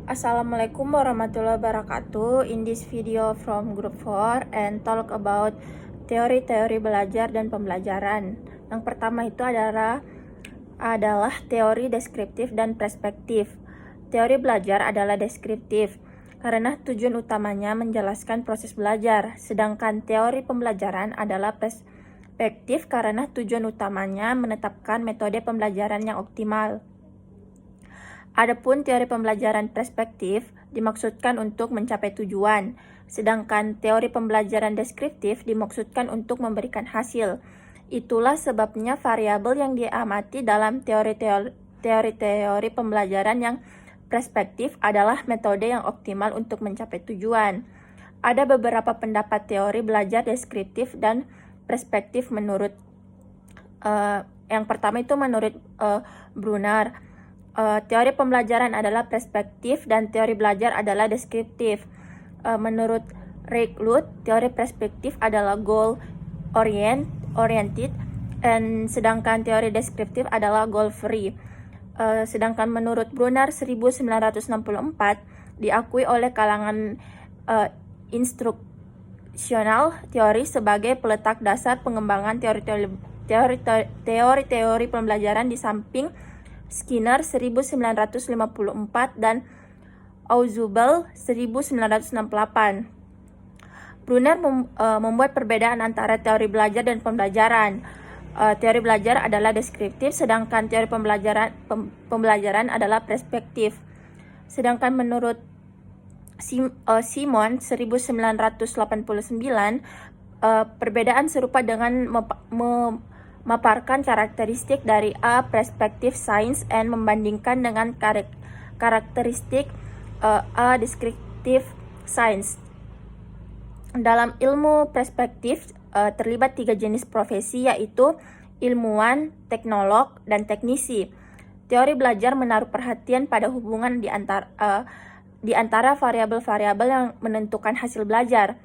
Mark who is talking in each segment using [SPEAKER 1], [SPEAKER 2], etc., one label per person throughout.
[SPEAKER 1] Assalamualaikum warahmatullahi wabarakatuh. In this video from group 4 and talk about teori-teori belajar dan pembelajaran. Yang pertama itu adalah teori deskriptif dan perspektif. Teori belajar adalah deskriptif karena tujuan utamanya menjelaskan proses belajar, sedangkan teori pembelajaran adalah perspektif karena tujuan utamanya menetapkan metode pembelajaran yang optimal. Adapun teori pembelajaran perspektif dimaksudkan untuk mencapai tujuan, sedangkan teori pembelajaran deskriptif dimaksudkan untuk memberikan hasil. Itulah sebabnya variabel yang diamati dalam teori-teori pembelajaran yang perspektif adalah metode yang optimal untuk mencapai tujuan. Ada beberapa pendapat teori belajar deskriptif dan perspektif menurut yang pertama itu menurut Brunner. Teori pembelajaran adalah perspektif dan teori belajar adalah deskriptif. Menurut Reichelt, teori perspektif adalah goal oriented, dan sedangkan teori deskriptif adalah goal free. Sedangkan menurut Brunner 1964 diakui oleh kalangan instruksional teori sebagai peletak dasar pengembangan teori-teori pembelajaran di samping Skinner 1954 dan Ausubel 1968. Brunner membuat perbedaan antara teori belajar dan pembelajaran. Teori belajar adalah deskriptif, sedangkan teori pembelajaran adalah perspektif. Sedangkan menurut Simon 1989, perbedaan serupa dengan memaparkan karakteristik dari A perspektif sains and membandingkan dengan karakteristik A deskriptif sains. Dalam ilmu perspektif terlibat 3 jenis profesi, yaitu ilmuwan, teknolog, dan teknisi. Teori belajar menaruh perhatian pada hubungan di antara variabel-variabel yang menentukan hasil belajar.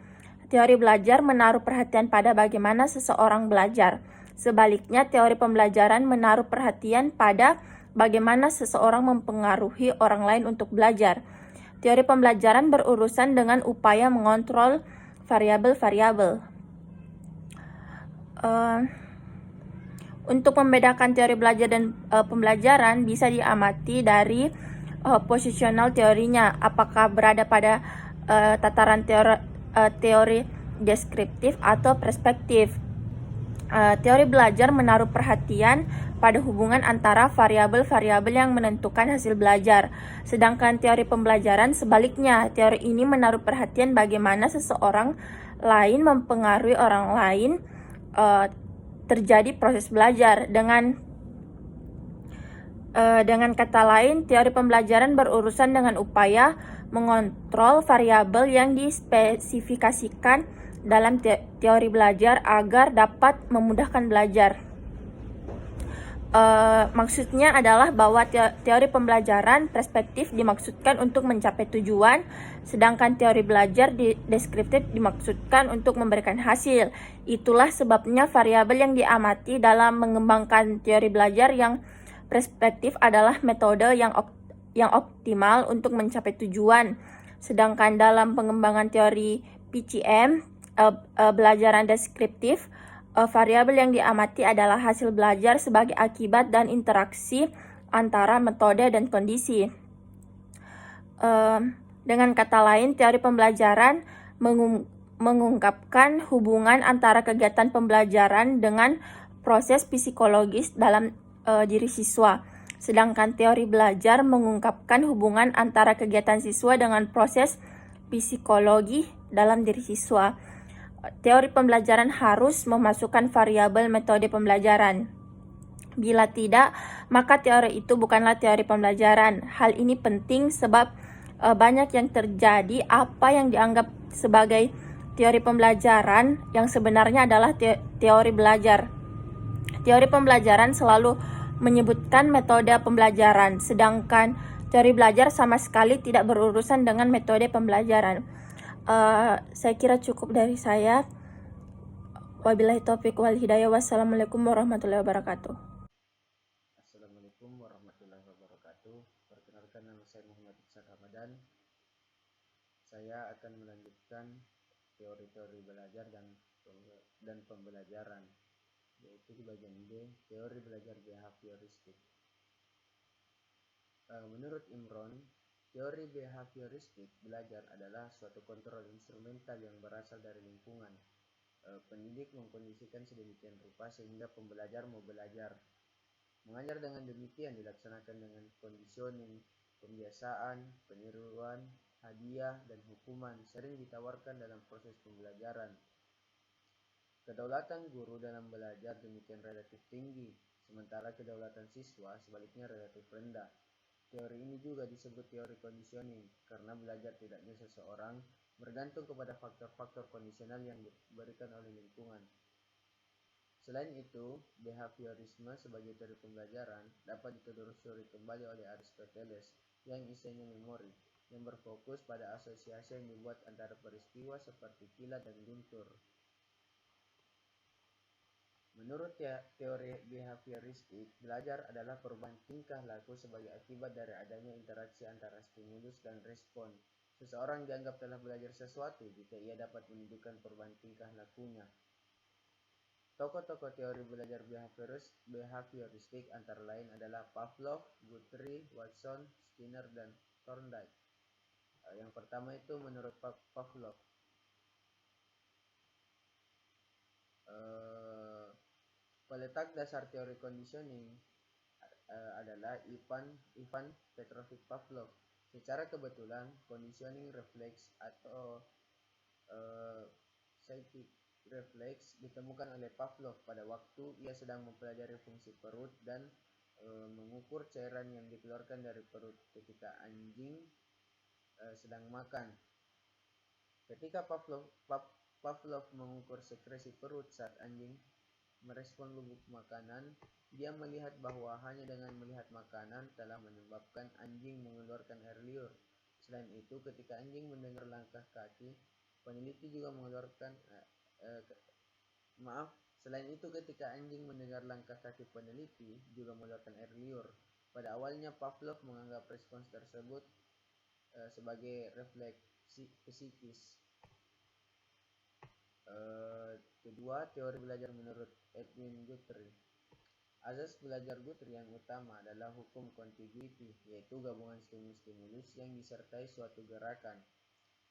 [SPEAKER 1] Teori belajar menaruh perhatian pada bagaimana seseorang belajar. Sebaliknya, teori pembelajaran menaruh perhatian pada bagaimana seseorang mempengaruhi orang lain untuk belajar. Teori pembelajaran berurusan dengan upaya mengontrol variabel-variabel. Untuk membedakan teori belajar dan pembelajaran bisa diamati dari posisional teorinya, apakah berada pada tataran teori deskriptif atau perspektif. Teori belajar menaruh perhatian pada hubungan antara variabel-variabel yang menentukan hasil belajar. Sedangkan teori pembelajaran sebaliknya, teori ini menaruh perhatian bagaimana seseorang lain mempengaruhi orang lain terjadi proses belajar. Dengan kata lain, teori pembelajaran berurusan dengan upaya mengontrol variabel yang dispesifikasikan dalam teori belajar agar dapat memudahkan belajar. Maksudnya adalah bahwa teori pembelajaran perspektif dimaksudkan untuk mencapai tujuan, sedangkan teori belajar deskriptif dimaksudkan untuk memberikan hasil. Itulah sebabnya variabel yang diamati dalam mengembangkan teori belajar yang perspektif adalah metode yang optimal untuk mencapai tujuan. Sedangkan dalam pengembangan teori PCM, belajaran deskriptif, variabel yang diamati adalah hasil belajar sebagai akibat dan interaksi antara metode dan kondisi. Dengan kata lain, teori pembelajaran mengungkapkan hubungan antara kegiatan pembelajaran dengan proses psikologis dalam diri siswa. Sedangkan teori belajar mengungkapkan hubungan antara kegiatan siswa dengan proses psikologi dalam diri siswa. Teori pembelajaran harus memasukkan variabel metode pembelajaran. Bila tidak, maka teori itu bukanlah teori pembelajaran. Hal ini penting sebab banyak yang terjadi apa yang dianggap sebagai teori pembelajaran yang sebenarnya adalah teori belajar. Teori pembelajaran selalu menyebutkan metode pembelajaran, sedangkan teori belajar sama sekali tidak berurusan dengan metode pembelajaran. Saya kira cukup dari saya. Wabillahi taufiq wal hidayah. Wassalamualaikum warahmatullahi wabarakatuh.
[SPEAKER 2] Assalamualaikum warahmatullahi warahmatullahi wabarakatuh. Perkenalkan, nama saya Muhammad Iksan Ramadan. Saya akan melanjutkan teori-teori belajar dan pembelajaran, yaitu di bagian B, teori belajar behavioristik. Menurut Imron, teori behavioristik belajar adalah suatu kontrol instrumental yang berasal dari lingkungan. Pendidik mengkondisikan sedemikian rupa sehingga pembelajar mau belajar. Mengajar dengan demikian dilaksanakan dengan conditioning, pembiasaan, peniruan, hadiah, dan hukuman sering ditawarkan dalam proses pembelajaran. Kedaulatan guru dalam belajar demikian relatif tinggi, sementara kedaulatan siswa sebaliknya relatif rendah. Teori ini juga disebut teori conditioning karena belajar tidaknya seseorang bergantung kepada faktor-faktor kondisional yang diberikan oleh lingkungan. Selain itu, behaviorisme sebagai teori pembelajaran dapat ditelusuri kembali oleh Aristoteles yang isinya memori, yang berfokus pada asosiasi yang dibuat antara peristiwa seperti kilat dan guntur. Menurut teori behavioristik, belajar adalah perubahan tingkah laku sebagai akibat dari adanya interaksi antara stimulus dan respon. Seseorang dianggap telah belajar sesuatu jika ia dapat menunjukkan perubahan tingkah lakunya. Tokoh-tokoh teori belajar behavioristik antara lain adalah Pavlov, Guthrie, Watson, Skinner, dan Thorndike. Yang pertama itu menurut Pavlov. Peletak dasar teori conditioning adalah Ivan Petrovich Pavlov. Secara kebetulan, conditioning reflex atau psychic reflex ditemukan oleh Pavlov pada waktu ia sedang mempelajari fungsi perut dan mengukur cairan yang dikeluarkan dari perut ketika anjing sedang makan. Ketika Pavlov mengukur sekresi perut saat anjing merespon bubuk makanan, dia melihat bahwa hanya dengan melihat makanan telah menyebabkan anjing mengeluarkan air liur. Selain itu, ketika anjing mendengar langkah kaki, peneliti juga mengeluarkan Selain itu, ketika anjing mendengar langkah kaki peneliti juga mengeluarkan air liur. Pada awalnya, Pavlov menganggap respons tersebut sebagai refleksi psikis. Kedua, teori belajar menurut Edwin Guthrie. Azas belajar Guthrie yang utama adalah hukum contiguity, yaitu gabungan stimulus yang disertai suatu gerakan.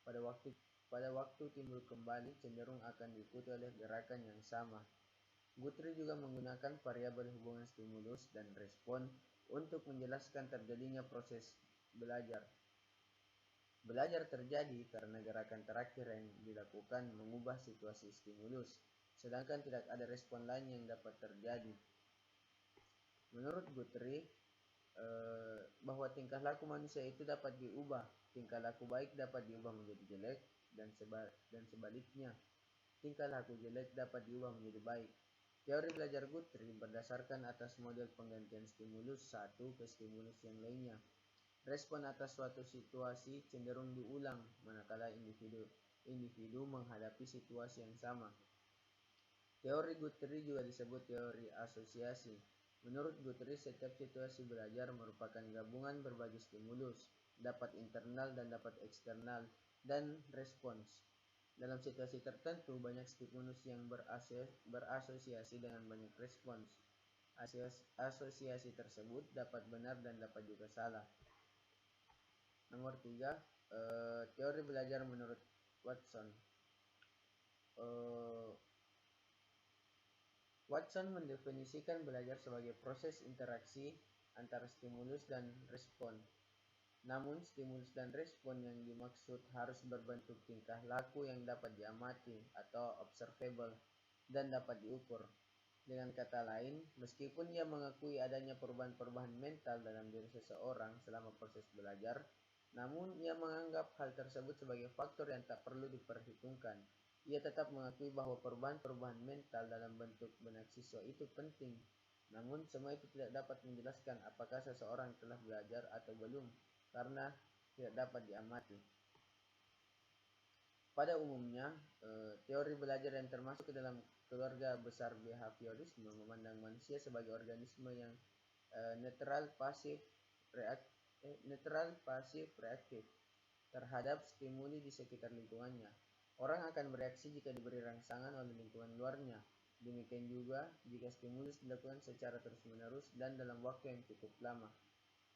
[SPEAKER 2] Pada waktu timbul kembali cenderung akan diikuti oleh gerakan yang sama. Guthrie juga menggunakan variabel hubungan stimulus dan respon untuk menjelaskan terjadinya proses belajar. Belajar terjadi karena gerakan terakhir yang dilakukan mengubah situasi stimulus, sedangkan tidak ada respon lain yang dapat terjadi. Menurut Guthrie, bahwa tingkah laku manusia itu dapat diubah. Tingkah laku baik dapat diubah menjadi jelek dan sebaliknya. Tingkah laku jelek dapat diubah menjadi baik. Teori belajar Guthrie berdasarkan atas model penggantian stimulus satu ke stimulus yang lainnya. Respon atas suatu situasi cenderung diulang manakala individu menghadapi situasi yang sama. Teori Guthrie juga disebut teori asosiasi. Menurut Guthrie, setiap situasi belajar merupakan gabungan berbagai stimulus, dapat internal dan dapat eksternal, dan respons. Dalam situasi tertentu, banyak stimulus yang berasosiasi dengan banyak respons. Asosiasi tersebut dapat benar dan dapat juga salah. Nomor 3, teori belajar menurut Watson. Watson mendefinisikan belajar sebagai proses interaksi antara stimulus dan respon. Namun, stimulus dan respon yang dimaksud harus berbentuk tingkah laku yang dapat diamati atau observable dan dapat diukur. Dengan kata lain, meskipun ia mengakui adanya perubahan-perubahan mental dalam diri seseorang selama proses belajar, namun ia menganggap hal tersebut sebagai faktor yang tak perlu diperhitungkan. Ia tetap mengakui bahwa perubahan-perubahan mental dalam bentuk benak siswa itu penting. Namun, semua itu tidak dapat menjelaskan apakah seseorang telah belajar atau belum, karena tidak dapat diamati. Pada umumnya, teori belajar yang termasuk ke dalam keluarga besar behaviorisme memandang manusia sebagai organisme yang netral pasif reaktif terhadap stimuli di sekitar lingkungannya. Orang akan bereaksi jika diberi rangsangan oleh lingkungan luarnya. Demikian juga jika stimulus dilakukan secara terus-menerus dan dalam waktu yang cukup lama,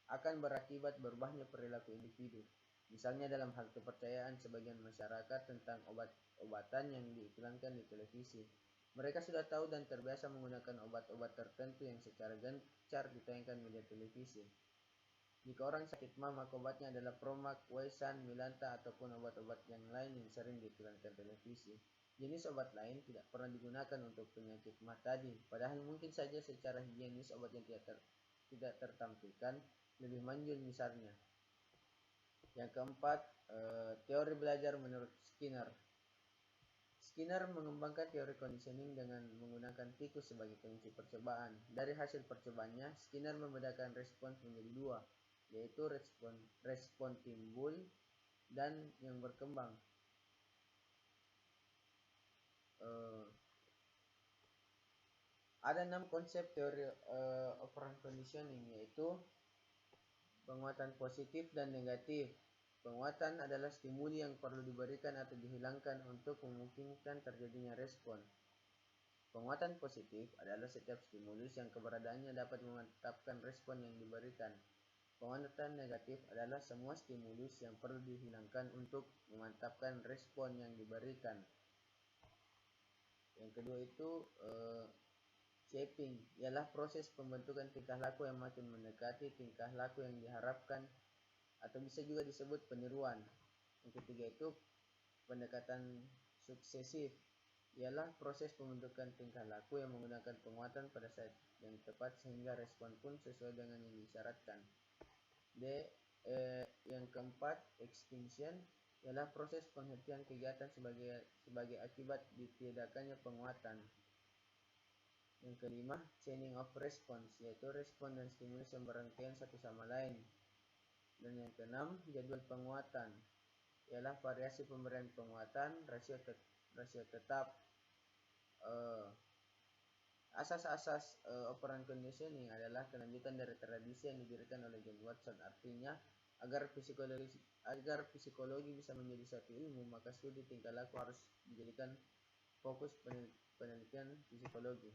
[SPEAKER 2] akan berakibat berubahnya perilaku individu. Misalnya dalam hal kepercayaan sebagian masyarakat tentang obat-obatan yang diiklankan di televisi. Mereka sudah tahu dan terbiasa menggunakan obat-obat tertentu yang secara gencar ditayangkan media televisi. Jika orang sakit mah, maka obatnya adalah Promac, Waysan, Milanta, ataupun obat-obat yang lain yang sering diiklankan televisi. Jenis obat lain tidak pernah digunakan untuk penyakit mah tadi, padahal mungkin saja secara higienis obat yang tidak tertampilkan lebih manjur misalnya. Yang keempat, teori belajar menurut Skinner. Skinner mengembangkan teori conditioning dengan menggunakan tikus sebagai kunci percobaan. Dari hasil percobaannya, Skinner membedakan respons menjadi dua, yaitu respon timbul dan yang berkembang. Ada 6 konsep teori operant conditioning, yaitu penguatan positif dan negatif. Penguatan adalah stimuli yang perlu diberikan atau dihilangkan untuk memungkinkan terjadinya respon. Penguatan positif adalah setiap stimulus yang keberadaannya dapat memantapkan respon yang diberikan. Penguatan negatif adalah semua stimulus yang perlu dihilangkan untuk memantapkan respon yang diberikan. Yang kedua itu shaping, ialah proses pembentukan tingkah laku yang makin mendekati tingkah laku yang diharapkan, atau bisa juga disebut peniruan. Yang ketiga itu pendekatan suksesif, ialah proses pembentukan tingkah laku yang menggunakan penguatan pada saat yang tepat sehingga respon pun sesuai dengan yang disyaratkan. Yang keempat, extinction, ialah proses penghentian kegiatan sebagai akibat ditiadakannya penguatan. Yang kelima, chaining of response, yaitu respon dan stimulus yang berangkaian satu sama lain. Dan yang keenam, jadwal penguatan, ialah variasi pemberian penguatan, rasio tetap. Asas-asas operant conditioning adalah kelanjutan dari tradisi yang didirikan oleh John Watson. Artinya, agar psikologi bisa menjadi suatu ilmu, maka studi tingkah laku harus dijadikan fokus penelitian psikologi.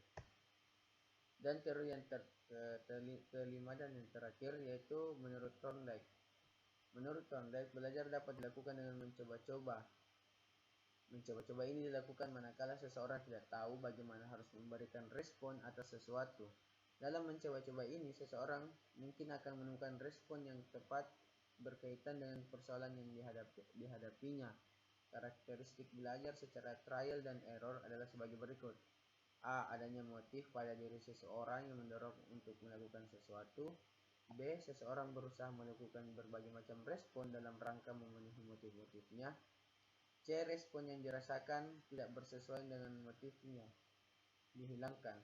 [SPEAKER 2] Dan teori yang kelima dan yang terakhir yaitu menurut Thorndike. Menurut Thorndike, belajar dapat dilakukan dengan mencoba-coba. Mencoba-coba ini dilakukan manakala seseorang tidak tahu bagaimana harus memberikan respon atas sesuatu. Dalam mencoba-coba ini, seseorang mungkin akan menemukan respon yang tepat berkaitan dengan persoalan yang dihadapinya. Karakteristik belajar secara trial dan error adalah sebagai berikut. A. Adanya motif pada diri seseorang yang mendorong untuk melakukan sesuatu. B. Seseorang berusaha melakukan berbagai macam respon dalam rangka memenuhi motif-motifnya. C. Respon yang dirasakan tidak bersesuaian dengan motifnya dihilangkan.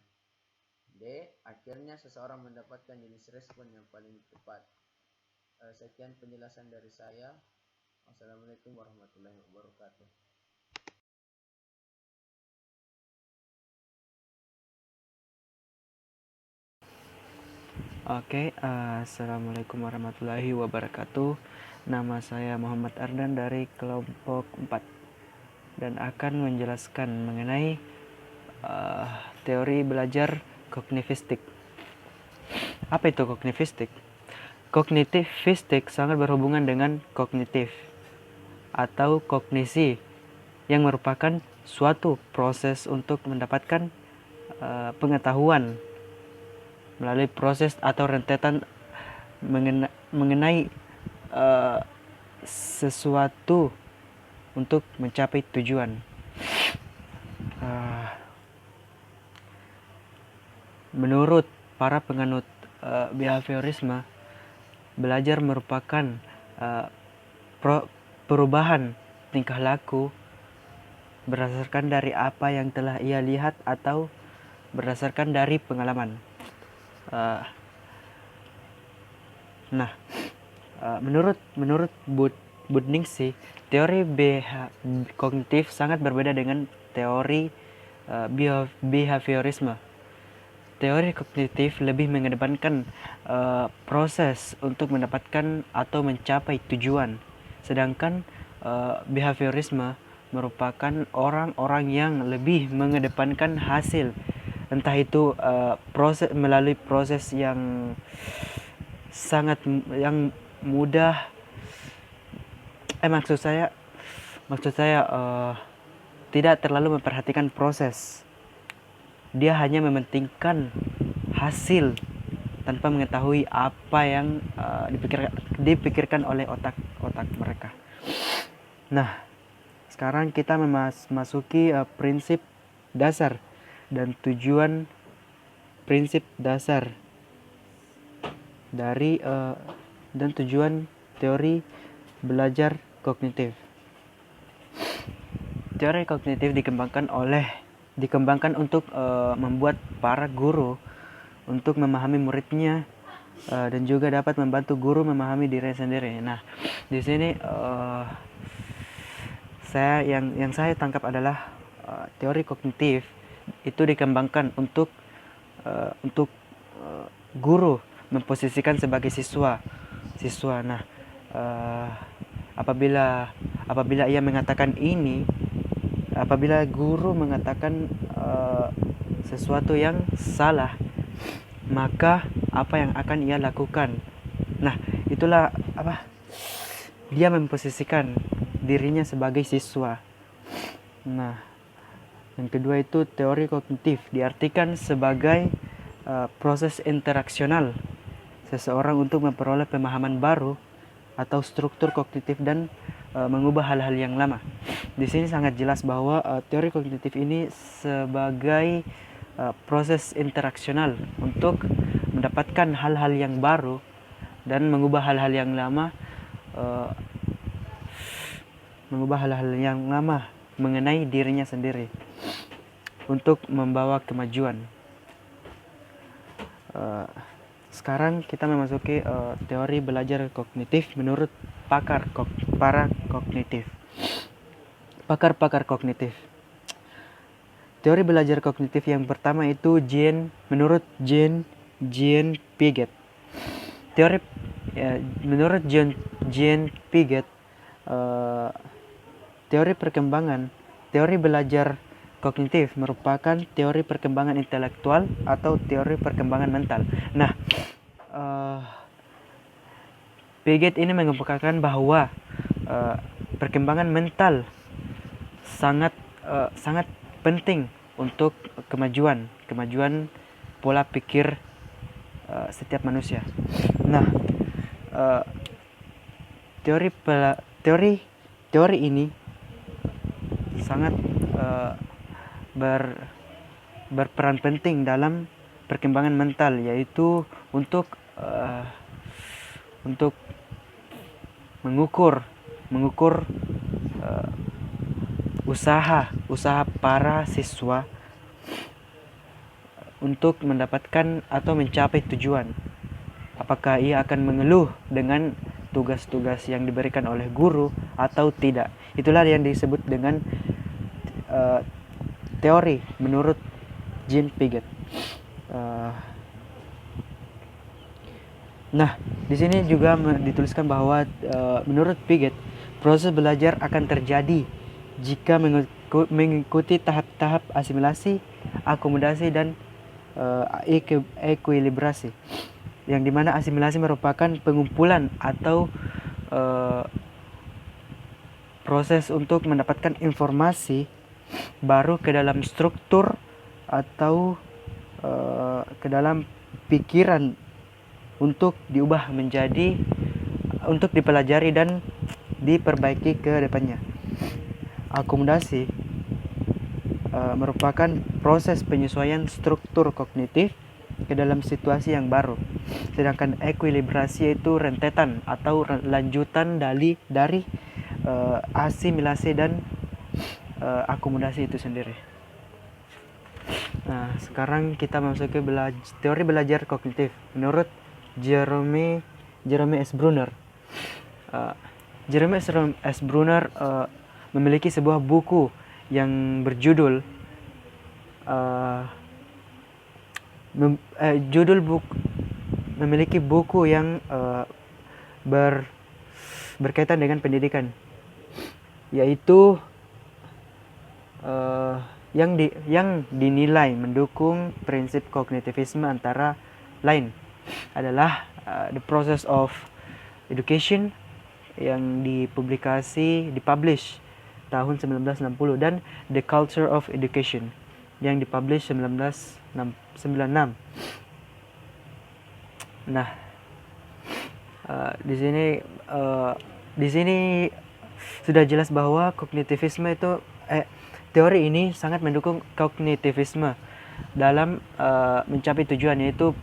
[SPEAKER 2] D. Akhirnya seseorang mendapatkan jenis respon yang paling tepat. Sekian penjelasan dari saya. Wassalamualaikum warahmatullahi wabarakatuh.
[SPEAKER 3] Oke, Assalamualaikum warahmatullahi wabarakatuh. Nama saya Muhammad Ardan dari kelompok 4 dan akan menjelaskan mengenai teori belajar kognitivistik. Apa itu kognitivistik? Kognitivistik sangat berhubungan dengan kognitif atau kognisi yang merupakan suatu proses untuk mendapatkan pengetahuan melalui proses atau rentetan mengenai sesuatu untuk mencapai tujuan. Menurut para penganut behaviorisme, belajar merupakan perubahan tingkah laku berdasarkan dari apa yang telah ia lihat atau berdasarkan dari pengalaman. Menurut Budningsi, teori kognitif sangat berbeda dengan teori behaviorisme. teori kognitif lebih mengedepankan proses untuk mendapatkan atau mencapai tujuan, sedangkan behaviorisme merupakan orang-orang yang lebih mengedepankan hasil, entah itu melalui proses yang yang mudah. Maksud saya tidak terlalu memperhatikan proses. Dia hanya mementingkan hasil tanpa mengetahui apa yang dipikirkan oleh otak mereka. Nah, sekarang kita memasuki prinsip dasar dan tujuan prinsip dasar dari dan tujuan teori belajar kognitif. Teori kognitif dikembangkan untuk membuat para guru untuk memahami muridnya dan juga dapat membantu guru memahami diri sendiri. Nah, di sini yang saya tangkap adalah teori kognitif itu dikembangkan untuk guru memposisikan sebagai siswa. Nah, apabila ia mengatakan apabila guru mengatakan sesuatu yang salah, maka apa yang akan ia lakukan? Nah, itulah dia memposisikan dirinya sebagai siswa. Nah, yang kedua itu teori kognitif diartikan sebagai proses interaksional seseorang untuk memperoleh pemahaman baru atau struktur kognitif dan mengubah hal-hal yang lama. Di sini sangat jelas bahwa teori kognitif ini sebagai proses interaksional untuk mendapatkan hal-hal yang baru dan mengubah hal-hal yang lama, mengenai dirinya sendiri untuk membawa kemajuan. Sekarang kita memasuki teori belajar kognitif menurut pakar kognitif. Teori belajar kognitif yang pertama itu menurut Jean Piaget. Menurut Jean Piaget, teori belajar kognitif merupakan teori perkembangan intelektual atau teori perkembangan mental. Nah, Piaget ini mengemukakan bahwa perkembangan mental sangat penting untuk kemajuan pola pikir setiap manusia. Nah, teori ini sangat berperan penting dalam perkembangan mental, yaitu untuk mengukur usaha para siswa untuk mendapatkan atau mencapai tujuan. Apakah ia akan mengeluh dengan tugas-tugas yang diberikan oleh guru atau tidak. Itulah yang disebut dengan teori menurut Jean Piaget. Nah, di sini juga dituliskan bahwa menurut Piaget, proses belajar akan terjadi jika mengikuti tahap-tahap asimilasi, akomodasi, dan ekuilibrasi. Yang dimana asimilasi merupakan pengumpulan atau proses untuk mendapatkan informasi baru ke dalam struktur atau ke dalam pikiran untuk diubah menjadi untuk dipelajari dan diperbaiki ke depannya. Akomodasi merupakan proses penyesuaian struktur kognitif ke dalam situasi yang baru. Sedangkan ekuilibrasi itu rentetan atau lanjutan dari asimilasi dan akomodasi itu sendiri. Nah, sekarang kita masuk ke teori belajar kognitif menurut Jerome S. Bruner. Jerome S. Bruner memiliki sebuah buku yang berjudul judul buku memiliki buku yang berkaitan dengan pendidikan, yaitu yang dinilai mendukung prinsip kognitivisme, antara lain adalah The Process of Education yang dipublish tahun 1960 dan The Culture of Education yang dipublish 1996. Nah, di sini sudah jelas bahwa kognitivisme itu teori ini sangat mendukung kognitivisme dalam mencapai tujuan, yaitu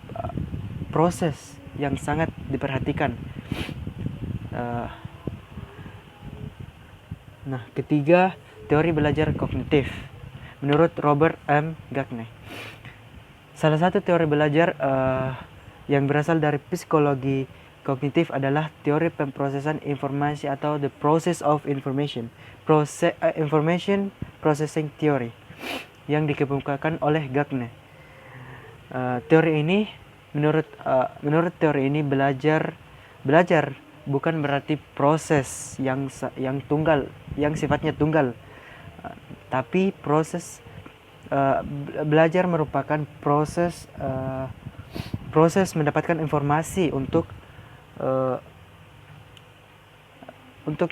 [SPEAKER 3] proses yang sangat diperhatikan. Nah, ketiga, teori belajar kognitif menurut Robert M. Gagne. Salah satu teori belajar yang berasal dari psikologi kognitif adalah teori pemrosesan informasi atau the process of information processing theory yang dikemukakan oleh Gagne. Teori ini menurut teori ini belajar bukan berarti proses yang tunggal, yang sifatnya tunggal, tapi proses belajar merupakan proses mendapatkan informasi untuk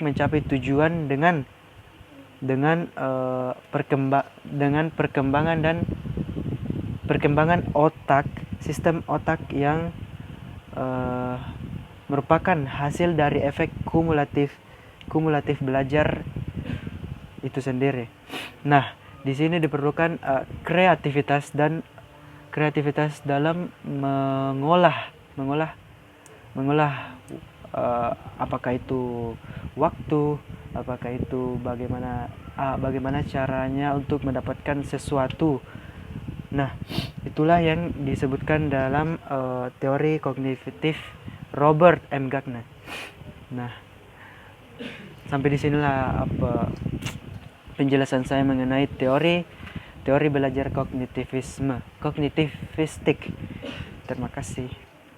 [SPEAKER 3] mencapai tujuan dengan perkembangan otak, sistem otak yang merupakan hasil dari efek kumulatif belajar itu sendiri. Nah, di sini diperlukan kreativitas dalam mengolah apakah itu waktu, apakah itu bagaimana caranya untuk mendapatkan sesuatu. Nah, itulah yang disebutkan dalam teori kognitif Robert M. Gagne. Nah, sampai di sinilah penjelasan saya mengenai teori belajar kognitivistik. Terima kasih.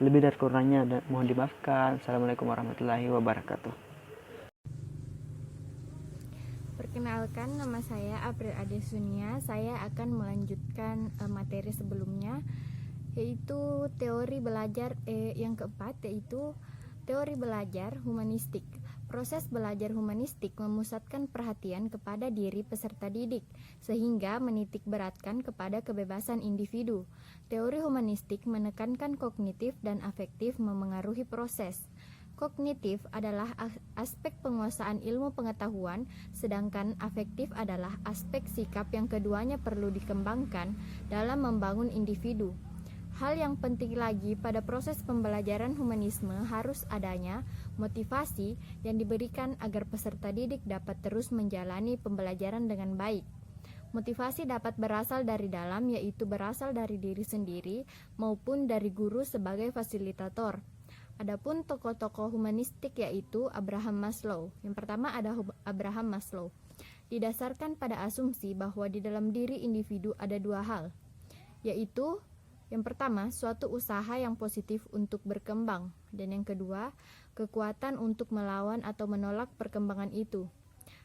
[SPEAKER 3] Lebih dari kurangnya mohon dimaafkan. Assalamualaikum warahmatullahi wabarakatuh.
[SPEAKER 1] Perkenalkan, nama saya April Adesunia. Saya akan melanjutkan materi sebelumnya, yaitu teori belajar yang keempat, yaitu teori belajar humanistik. Proses belajar humanistik memusatkan perhatian kepada diri peserta didik, sehingga menitik beratkan kepada kebebasan individu. Teori humanistik menekankan kognitif dan afektif memengaruhi proses. Kognitif adalah aspek penguasaan ilmu pengetahuan, sedangkan afektif adalah aspek sikap yang keduanya perlu dikembangkan dalam membangun individu. Hal yang penting lagi pada proses pembelajaran humanisme harus adanya motivasi yang diberikan agar peserta didik dapat terus menjalani pembelajaran dengan baik. Motivasi dapat berasal dari dalam, yaitu berasal dari diri sendiri maupun dari guru sebagai fasilitator. Adapun tokoh-tokoh humanistik yaitu Abraham Maslow. Yang pertama ada Abraham Maslow. Didasarkan pada asumsi bahwa di dalam diri individu ada dua hal, yaitu yang pertama, suatu usaha yang positif untuk berkembang, dan yang kedua, kekuatan untuk melawan atau menolak perkembangan itu.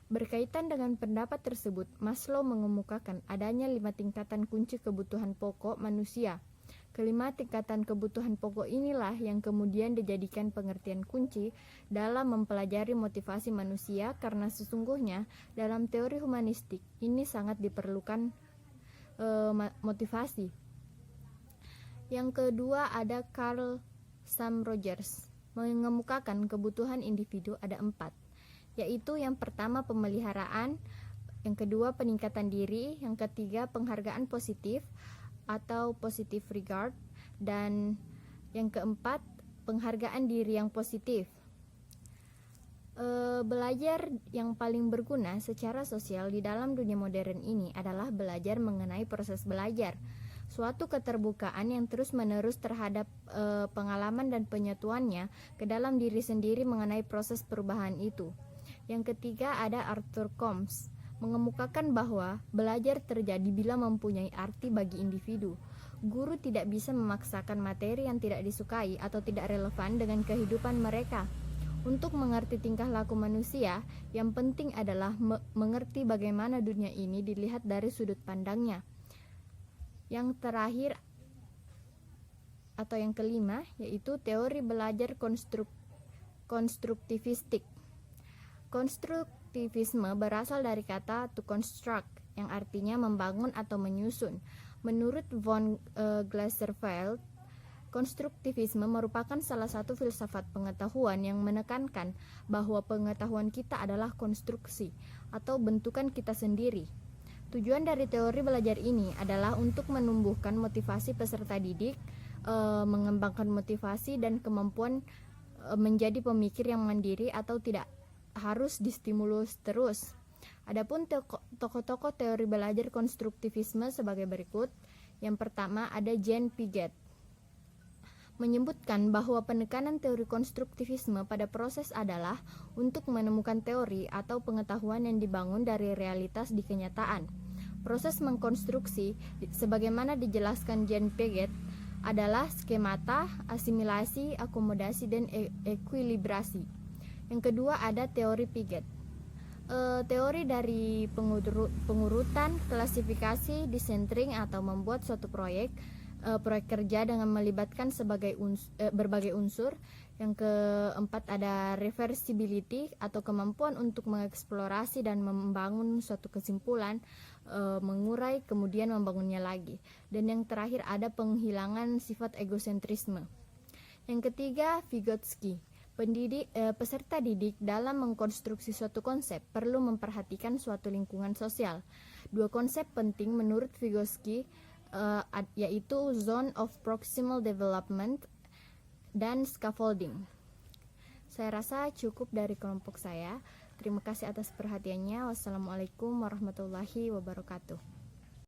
[SPEAKER 1] Berkaitan dengan pendapat tersebut, Maslow mengemukakan adanya 5 tingkatan kunci kebutuhan pokok manusia. Kelima tingkatan kebutuhan pokok inilah yang kemudian dijadikan pengertian kunci dalam mempelajari motivasi manusia, karena sesungguhnya dalam teori humanistik ini sangat diperlukan motivasi. Yang kedua ada Carl Sam Rogers, mengemukakan kebutuhan individu ada 4, yaitu yang pertama pemeliharaan, yang kedua peningkatan diri, yang ketiga penghargaan positif atau positive regard, dan yang keempat penghargaan diri yang positif. Belajar yang paling berguna secara sosial di dalam dunia modern ini adalah belajar mengenai proses belajar, suatu keterbukaan yang terus-menerus terhadap pengalaman dan penyatuannya ke dalam diri sendiri mengenai proses perubahan itu. Yang ketiga ada Arthur Combs, mengemukakan bahwa belajar terjadi bila mempunyai arti bagi individu.
[SPEAKER 4] Guru tidak bisa memaksakan materi yang tidak disukai atau tidak relevan dengan kehidupan mereka. Untuk mengerti tingkah laku manusia, yang penting adalah mengerti bagaimana dunia ini dilihat dari sudut pandangnya. Yang terakhir atau yang kelima yaitu teori belajar konstruktivistik. Konstruktivisme berasal dari kata to construct yang artinya membangun atau menyusun. Menurut von Glaserfeld, konstruktivisme merupakan salah satu filsafat pengetahuan yang menekankan bahwa pengetahuan kita adalah konstruksi atau bentukan kita sendiri. Tujuan dari teori belajar ini adalah untuk menumbuhkan motivasi peserta didik, mengembangkan motivasi dan kemampuan menjadi pemikir yang mandiri atau tidak harus distimulus terus. Adapun tokoh-tokoh teori belajar konstruktivisme sebagai berikut. Yang pertama ada Jean Piaget, menyebutkan bahwa penekanan teori konstruktivisme pada proses adalah untuk menemukan teori atau pengetahuan yang dibangun dari realitas di kenyataan. Proses mengkonstruksi, sebagaimana dijelaskan Jean Piaget, adalah skemata, asimilasi, akomodasi, dan ekuilibrasi. Yang kedua ada teori Piaget. Teori dari pengurutan, klasifikasi, decentering atau membuat suatu proyek kerja dengan melibatkan berbagai unsur. Yang keempat ada reversibility atau kemampuan untuk mengeksplorasi dan membangun suatu kesimpulan, mengurai kemudian membangunnya lagi. Dan yang terakhir ada penghilangan sifat egosentrisme. Yang ketiga Vygotsky. Peserta didik dalam mengkonstruksi suatu konsep perlu memperhatikan suatu lingkungan sosial. Dua konsep penting menurut Vygotsky yaitu zone of proximal development dan scaffolding. Saya rasa cukup dari kelompok saya. Terima kasih atas perhatiannya. Wassalamualaikum warahmatullahi wabarakatuh.